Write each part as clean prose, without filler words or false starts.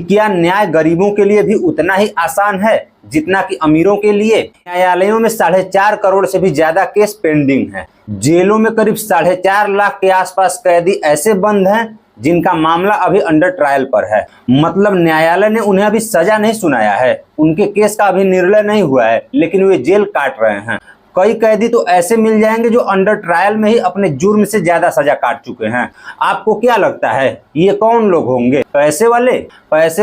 क्या न्याय गरीबों के लिए भी उतना ही आसान है जितना कि अमीरों के लिए? न्यायालयों में 4.5 करोड़ से भी ज्यादा केस पेंडिंग है। जेलों में करीब 4.5 लाख के आसपास कैदी ऐसे बंद हैं जिनका मामला अभी अंडर ट्रायल पर है। मतलब न्यायालय ने उन्हें अभी सजा नहीं सुनाया है, उनके केस का अभी निर्णय नहीं हुआ है, लेकिन वे जेल काट रहे हैं। कई कैदी तो ऐसे मिल जाएंगे जो अंडर ट्रायल में ही अपने जुर्म से ज्यादा सजा काट चुके हैं। आपको क्या लगता है ये कौन लोग होंगे? पैसे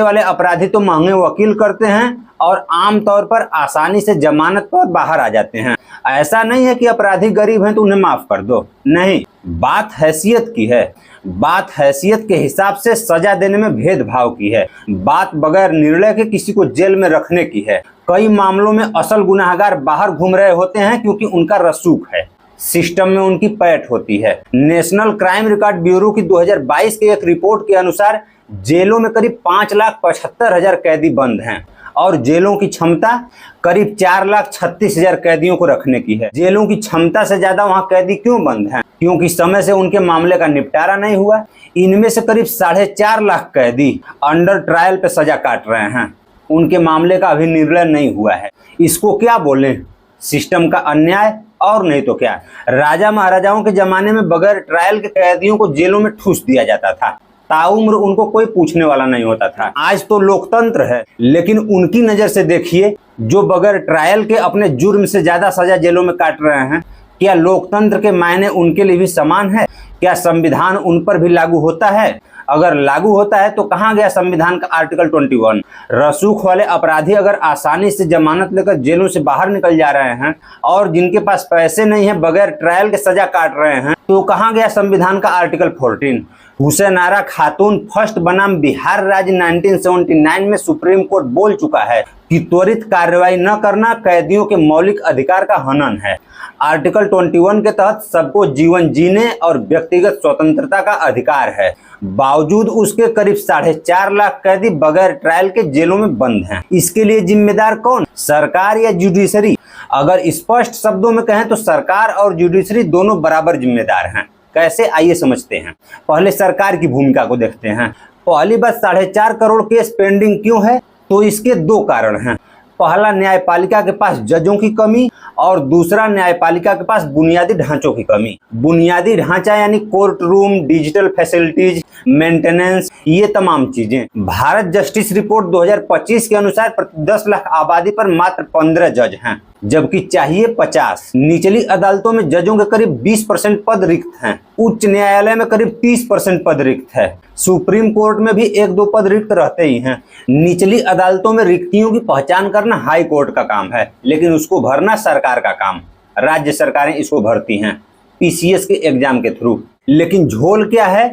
वाले अपराधी तो महंगे वकील करते हैं और आमतौर पर आसानी से जमानत पर बाहर आ जाते हैं। ऐसा नहीं है कि अपराधी गरीब हैं तो उन्हें माफ कर दो, नहीं, बात हैसियत की है। बात हैसियत के हिसाब से सजा देने में भेदभाव की है। बात बगैर निर्णय के किसी को जेल में रखने की है। कई मामलों में असल गुनाहगार बाहर घूम रहे होते हैं क्योंकि उनका रसूख है, सिस्टम में उनकी पैठ होती है। नेशनल क्राइम रिकॉर्ड ब्यूरो की 2022 की एक रिपोर्ट के अनुसार जेलों में करीब 5,75,000 कैदी बंद हैं और जेलों की क्षमता करीब 4,36,000 कैदियों को रखने की है। जेलों की क्षमता से ज्यादा वहां कैदी क्यों बंद हैं? क्योंकि समय से उनके मामले का निपटारा नहीं हुआ। इनमें से करीब 4.5 लाख कैदी अंडर ट्रायल पे सजा काट रहे हैं, उनके मामले का अभी निर्णय नहीं हुआ है। इसको क्या बोलें? सिस्टम का अन्याय और नहीं तो क्या। राजा महाराजाओं के जमाने में बगैर ट्रायल के कैदियों को जेलों में ठूस दिया जाता था, ताउम्र उनको कोई पूछने वाला नहीं होता था। आज तो लोकतंत्र है, लेकिन उनकी नजर से देखिए जो बगैर ट्रायल के अपने जुर्म से ज्यादा सजा जेलों में काट रहे हैं। क्या लोकतंत्र के मायने उनके लिए भी समान है? क्या संविधान उन पर भी लागू होता है? अगर लागू होता है तो कहाँ गया संविधान का आर्टिकल 21? रसूख वाले अपराधी अगर आसानी से जमानत लेकर जेलों से बाहर निकल जा रहे हैं और जिनके पास पैसे नहीं है बगैर ट्रायल के सजा काट रहे हैं, तो कहाँ गया संविधान का आर्टिकल 14? हुसैन आरा खातून फर्स्ट बनाम बिहार राज्य 1979 में सुप्रीम कोर्ट बोल चुका है कि त्वरित कार्रवाई न करना कैदियों के मौलिक अधिकार का हनन है। आर्टिकल 21 के तहत सबको जीवन जीने और व्यक्तिगत स्वतंत्रता का अधिकार है। बावजूद उसके करीब 4.5 लाख कैदी बगैर ट्रायल के जेलों में बंद हैं। इसके लिए जिम्मेदार कौन? सरकार या जुडिशरी? अगर स्पष्ट शब्दों में कहें तो सरकार और जुडिशरी दोनों बराबर जिम्मेदार हैं। कैसे, आइए समझते हैं। पहले सरकार की भूमिका को देखते हैं। पहली बात, 4.5 करोड़ केस पेंडिंग क्यों है? तो इसके 2 कारण हैं। पहला, न्यायपालिका के पास जजों की कमी और दूसरा, न्यायपालिका के पास बुनियादी ढांचों की कमी। बुनियादी ढांचा यानी court room, digital facilities, maintenance, ये तमाम चीजें। भारत जस्टिस रिपोर्ट 2025 के अनुसार प्रति 10 लाख आबादी पर मात्र 15 जज हैं, जबकि चाहिए 50। निचली अदालतों में जजों के करीब 20% पद रिक्त हैं। उच्च न्यायालय में करीब 30% पद रिक्त है। सुप्रीम कोर्ट में भी 1-2 पद रिक्त रहते ही हैं। निचली अदालतों में रिक्तियों की पहचान करना हाई कोर्ट का काम है, लेकिन उसको भरना सरकार का काम। राज्य सरकारें इसको भरती हैं पीसीएस के एग्जाम के थ्रू। लेकिन झोल क्या है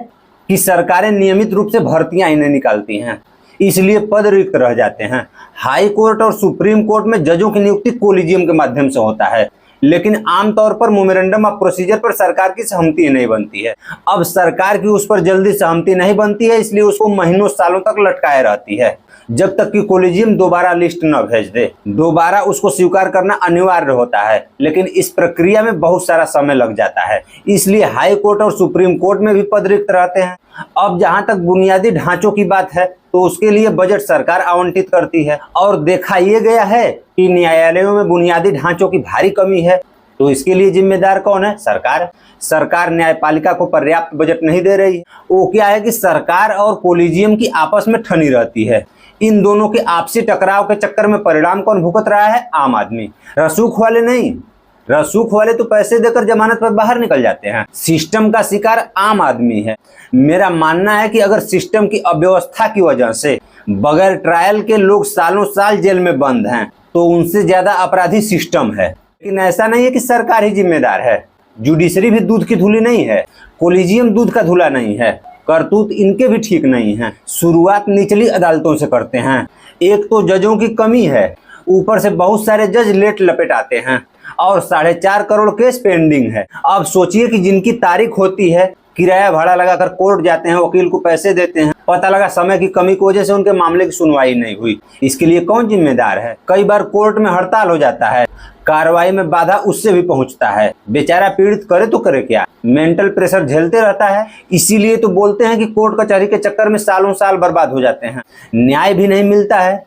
कि सरकारें नियमित रूप से भर्तियां इन्हें निकालती हैं, इसलिए पद रिक्त रह जाते हैं। हाई कोर्ट और सुप्रीम कोर्ट में जजों की नियुक्ति कोलिजियम के माध्यम से होता है, लेकिन आमतौर पर मेमोरेंडम ऑफ प्रोसीजर पर सरकार की सहमति नहीं बनती है। अब सरकार की उस पर जल्दी सहमति नहीं बनती है, इसलिए उसको महीनों सालों तक लटकाए रहती है, जब तक कि कोलिजियम दोबारा लिस्ट न भेज दे। दोबारा उसको स्वीकार करना अनिवार्य होता है, लेकिन इस प्रक्रिया में बहुत सारा समय लग जाता है, इसलिए हाई कोर्ट और सुप्रीम कोर्ट में भी पद रिक्त रहते हैं। अब जहां तक बुनियादी ढांचों की बात है तो उसके लिए बजट सरकार आवंटित करती है, और देखा यह गया है कि न्यायालयों में बुनियादी ढांचों की भारी कमी है। तो इसके लिए जिम्मेदार कौन है? सरकार। सरकार न्यायपालिका को पर्याप्त बजट नहीं दे रही है। वो क्या है कि सरकार और कोलिजियम की आपस में ठनी रहती है। इन दोनों के आपसी टकराव के चक्कर में परिणाम कौन भुगत रहा है? आम आदमी। रसूख वाले नहीं। रसूख वाले तो पैसे देकर जमानत पर बाहर निकल जाते हैं। सिस्टम का शिकार आम आदमी है। मेरा मानना है कि अगर सिस्टम की अव्यवस्था की वजह से बगैर ट्रायल के लोग सालों साल जेल में बंद हैं, तो उनसे ज्यादा अपराधी सिस्टम है। लेकिन ऐसा नहीं है कि सरकार ही जिम्मेदार है। जुडिशरी भी दूध की धूली नहीं है, कोलिजियम दूध का धूला नहीं है। करतूत इनके भी ठीक नहीं है। शुरुआत निचली अदालतों से करते हैं। एक तो जजों की कमी है, ऊपर से बहुत सारे जज लेट लपेट आते हैं और 4.5 करोड़ केस पेंडिंग है। अब सोचिए कि जिनकी तारीख होती है किराया भाड़ा लगाकर कोर्ट जाते हैं, वकील को पैसे देते हैं, पता लगा समय की कमी की वजह से उनके मामले की सुनवाई नहीं हुई। इसके लिए कौन जिम्मेदार है? कई बार कोर्ट में हड़ताल हो जाता है, कार्रवाई में बाधा उससे भी पहुंचता है। बेचारा पीड़ित करे तो करे क्या, मेंटल प्रेशर झेलते रहता है। इसीलिए तो बोलते हैं कि कोर्ट कचहरी के चक्कर में सालों साल बर्बाद हो जाते हैं, न्याय भी नहीं मिलता है,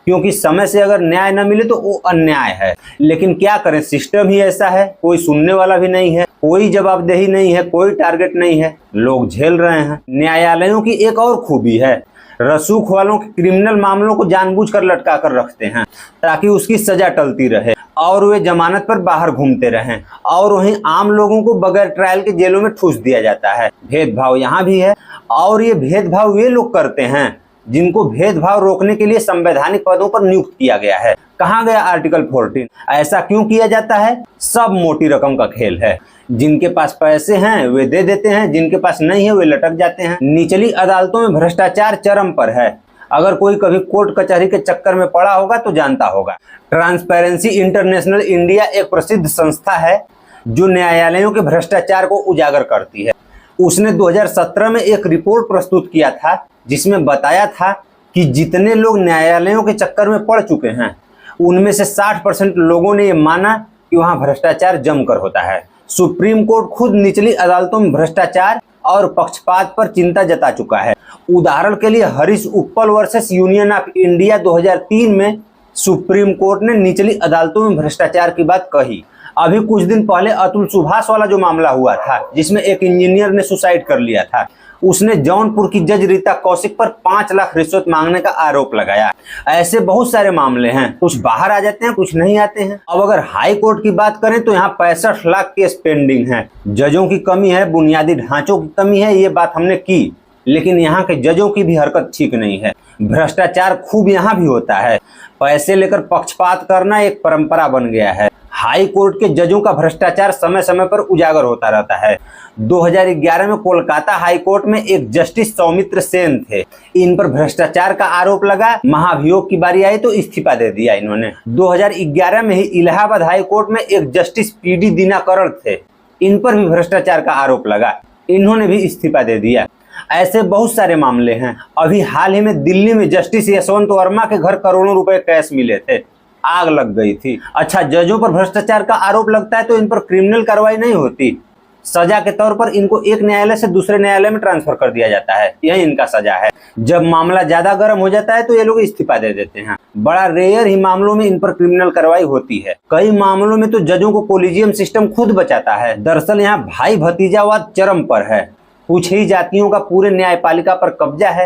क्योंकि समय से अगर न्याय न मिले तो वो अन्याय है। लेकिन क्या करें, सिस्टम ही ऐसा है, कोई सुनने वाला भी नहीं है, कोई जवाबदेही नहीं है, कोई टारगेट नहीं है, लोग झेल रहे हैं। न्यायालयों की एक और खूबी है, रसूख वालों के क्रिमिनल मामलों को जानबूझकर लटका कर रखते हैं ताकि उसकी सजा टलती रहे और वे जमानत पर बाहर घूमते रहें, और वहीं आम लोगों को बगैर ट्रायल के जेलों में ठूस दिया जाता है। भेदभाव यहाँ भी है, और ये भेदभाव वे लोग करते हैं जिनको भेदभाव रोकने के लिए संवैधानिक पदों पर नियुक्त किया गया है। कहाँ गया आर्टिकल 14? ऐसा क्यों किया जाता है? सब मोटी रकम का खेल है। जिनके पास पैसे हैं वे दे देते हैं, जिनके पास नहीं है वे लटक जाते हैं। निचली अदालतों में भ्रष्टाचार चरम पर है। अगर कोई कभी कोर्ट कचहरी के चक्कर में पड़ा होगा तो जानता होगा। ट्रांसपेरेंसी इंटरनेशनल इंडिया एक प्रसिद्ध संस्था है जो न्यायालयों के भ्रष्टाचार को उजागर करती है। उसने 2017 में एक रिपोर्ट प्रस्तुत किया था जिसमें बताया था कि जितने लोग न्यायालयों के चक्कर में पड़ चुके हैं उनमें से 60% लोगों ने ये माना कि वहां भ्रष्टाचार जमकर होता है। सुप्रीम कोर्ट खुद निचली अदालतों में भ्रष्टाचार और पक्षपात पर चिंता जता चुका है। उदाहरण के लिए हरीश उप्पल वर्सेस यूनियन ऑफ इंडिया 2003 में सुप्रीम कोर्ट ने निचली अदालतों में भ्रष्टाचार की बात कही। अभी कुछ दिन पहले अतुल सुभाष वाला जो मामला हुआ था जिसमें एक इंजीनियर ने सुसाइड कर लिया था, उसने जौनपुर की जज रीता कौशिक पर 5 लाख रिश्वत मांगने का आरोप लगाया। ऐसे बहुत सारे मामले हैं, कुछ बाहर आ जाते हैं, कुछ नहीं आते हैं। अब अगर हाई कोर्ट की बात करें तो यहाँ 65 लाख केस पेंडिंग है। जजों की कमी है, बुनियादी ढांचों की कमी है, ये बात हमने की, लेकिन यहाँ के जजों की भी हरकत ठीक नहीं है। भ्रष्टाचार खूब यहाँ भी होता है। पैसे लेकर पक्षपात करना एक परंपरा बन गया है। हाई कोर्ट के जजों का भ्रष्टाचार समय समय पर उजागर होता रहता है। 2011 में कोलकाता हाई कोर्ट में एक जस्टिस सौमित्र सेन थे। इन पर भ्रष्टाचार का आरोप लगा, महाभियोग की बारी आई तो इस्तीफा दे दिया इन्होंने। 2011 में ही इलाहाबाद हाई कोर्ट में एक जस्टिस पीडी दिनाकरण थे। इन पर भी भ्रष्टाचार का आरोप लगा, इन्होंने भी इस्तीफा दे दिया। ऐसे बहुत सारे मामले हैं। अभी हाल ही में दिल्ली में जस्टिस यशवंत वर्मा के घर करोड़ों रुपए कैश मिले थे, आग लग गई थी। अच्छा, जजों पर भ्रष्टाचार का आरोप लगता है तो इन पर क्रिमिनल कार्रवाई नहीं होती, सजा के तौर पर इनको एक न्यायालय से दूसरे न्यायालय में ट्रांसफर कर दिया जाता है, यही इनका सजा है। जब मामला ज्यादा गर्म हो जाता है तो ये लोग इस्तीफा दे देते हैं। बड़ा रेयर ही मामलों में इन पर क्रिमिनल कार्रवाई होती है। कई मामलों में तो जजों को कोलिजियम सिस्टम खुद बचाता है। दरअसल यहाँ भाई भतीजावाद चरम पर है। कुछ ही जातियों का पूरे न्यायपालिका पर कब्जा है,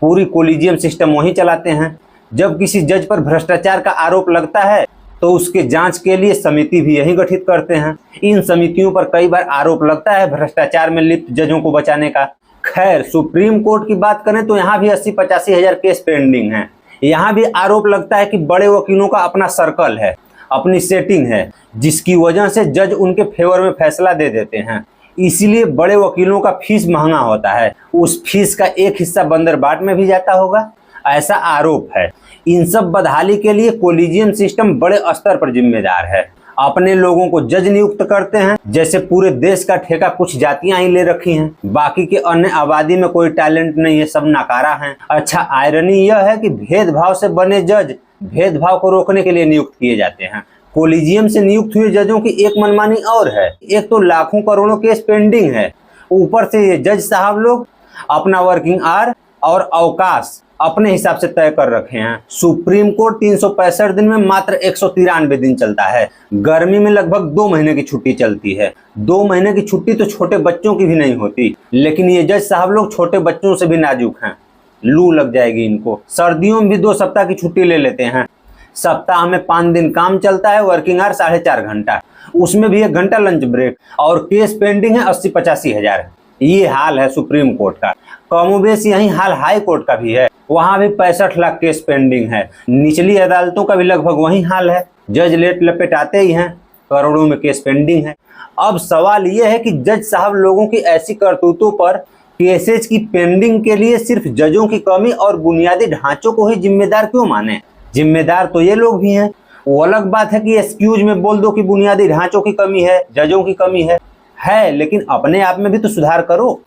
पूरी कोलिजियम सिस्टम वही चलाते हैं। जब किसी जज पर भ्रष्टाचार का आरोप लगता है तो उसके जांच के लिए समिति भी यही गठित करते हैं। इन समितियों पर कई बार आरोप लगता है भ्रष्टाचार में लिप्त जजों को बचाने का। खैर, सुप्रीम कोर्ट की बात करें तो यहाँ भी 80-85 हजार केस पेंडिंग हैं। यहाँ भी आरोप लगता है कि बड़े वकीलों का अपना सर्कल है, अपनी सेटिंग है, जिसकी वजह से जज उनके फेवर में फैसला दे देते हैं। इसीलिए बड़े वकीलों का फीस महंगा होता है। उस फीस का एक हिस्सा बंदरबाट में भी जाता होगा, ऐसा आरोप है। इन सब बदहाली के लिए कोलिजियम सिस्टम बड़े स्तर पर जिम्मेदार है। अपने लोगों को जज नियुक्त करते हैं, जैसे पूरे देश का ठेका कुछ जातियां ही ले रखी हैं, बाकी के अन्य आबादी में कोई टैलेंट नहीं है, सब नाकारा हैं। अच्छा, आयरनी यह है कि भेदभाव से बने जज भेदभाव को रोकने के लिए नियुक्त किए जाते हैं। कोलिजियम से नियुक्त हुए जजों की एक मनमानी और है, एक तो लाखों करोड़ों केस पेंडिंग है, ऊपर से ये जज साहब लोग अपना वर्किंग आवर और अवकाश अपने हिसाब से तय कर रखे हैं। सुप्रीम कोर्ट 365 दिन में मात्र 193 दिन चलता है। गर्मी में लगभग 2 महीने की छुट्टी चलती है। 2 महीने की छुट्टी तो छोटे बच्चों की भी नहीं होती, लेकिन ये जज साहब लोग छोटे बच्चों से भी नाजुक हैं, लू लग जाएगी इनको। सर्दियों में भी 2 सप्ताह की छुट्टी ले लेते हैं। सप्ताह में 5 दिन काम चलता है, वर्किंग आवर 4.5 घंटा, उसमें भी 1 घंटा लंच ब्रेक, और केस पेंडिंग है 80-85 हजार। ये हाल है सुप्रीम कोर्ट का। कमोबेश यही हाल हाई कोर्ट का भी है, वहां भी 65 लाख केस पेंडिंग है। निचली अदालतों का भी लगभग वही हाल है, जज लेट लपेट आते ही हैं, करोड़ों में केस पेंडिंग है। अब सवाल यह है कि जज साहब लोगों की ऐसी करतूतों पर केसेज की पेंडिंग के लिए सिर्फ जजों की कमी और बुनियादी ढांचों को ही जिम्मेदार क्यों माने? जिम्मेदार तो ये लोग भी हैं। वो अलग बात है कि एक्सक्यूज में बोल दो कि बुनियादी ढांचों की कमी है, जजों की कमी है। है, लेकिन अपने आप में भी तो सुधार करो।